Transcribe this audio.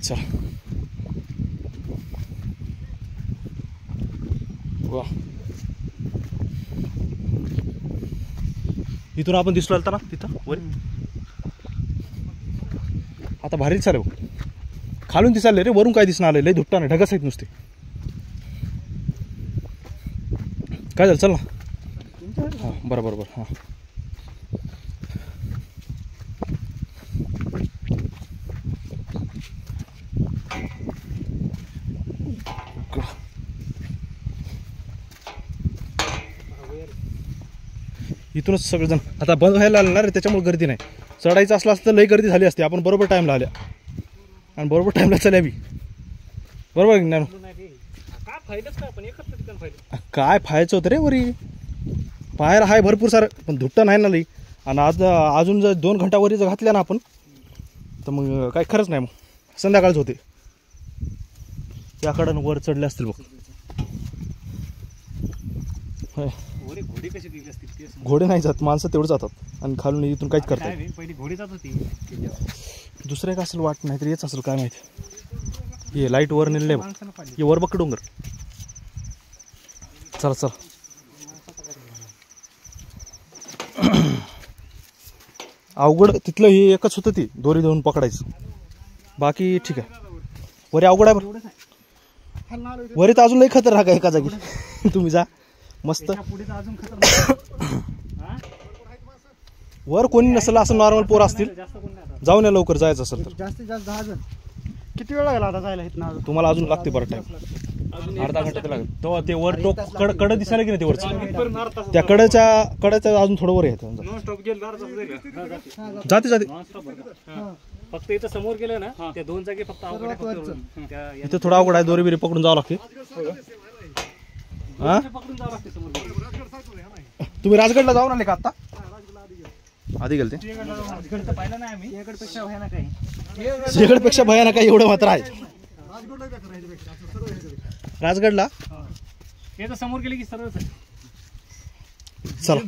चल वा, इथून आपण दिसलो आलता ना तिथं वर. आता भारी दिसायला बघ, खालून दिसायला रे, वरून काय दिसणं आलं, लय धुट्टा नाही, ढगच आहेत नुसते. काय झालं, चल ना. हां बरं बरं बरं. हां इथूनच सगळेजण आता बंद व्हायला आलं ना रे, त्याच्यामुळे गर्दी नाही. चढायचं असलं असतं लई गर्दी झाली असते. आपण बरोबर टाईमला आल्या आणि बरोबर टाईमला चल्या बी, बरोबर की नाही. काय फायचं होतं रे वरी, पाहायला हाय भरपूर सारं, पण धुट्टा नाही ना लई. आणि आज अजून जर 2 घंटा वरी जर घातल्या ना आपण तर मग काय खरंच नाही. मग संध्याकाळच होते. त्याकडं वर चढले असतील बघ. घोडे कसे दिले असतील, घोडे नाही जात, माणसं तेवढं जातात आणि खालून इथून काहीच करतात. पहिली घोडे जात होती. दुसरं एक असेल वाट, नाही तर येच असेल काय माहिती. ये लाईट वर नेले बघ, ये वर बघ डोंगर. चला चला. अवघड तिथलं हे एकच होतं, ती दोरी देऊन पकडायचं. बाकी ठीक आहे. वरी अवघड आहे बरं, वरी तर अजून लई खतरनाक आहे एका जागी. तुम्ही जा मस्त. वर कोणी नसेल, असं नॉर्मल पोर असतील. जाऊन या लवकर, जायचं असेल तर. जास्तीत जास्त 10 जण. किती वेळ लागला आता जायला इथनं? तुम्हाला अजून लागते बरं टाइम, अर्धा घंटा तर लागेल. तेव्हा ते वर टोक कडं दिसायला की नाही, ते वरचं त्या कड्याच्या अजून थोडं वर येतं. जाते जाते. फक्त इथं समोर गेलं ना, त्या 2 जागी फक्त इथं थोडं अवघड आहे, दोरी बिरी पकडून जावं लागते. हा पकडून जावं लागते समोर. तुम्ही राजगडला जाऊन आले का आता? आधी गेलते. पाहिलं नाही आम्ही, सिंहगडपेक्षा भयानक आहे. सिंहगडपेक्षा भयानक आहे एवढं मात्र आहे. राजगडला हे तर समोर गेले की सरळच आहे. चला.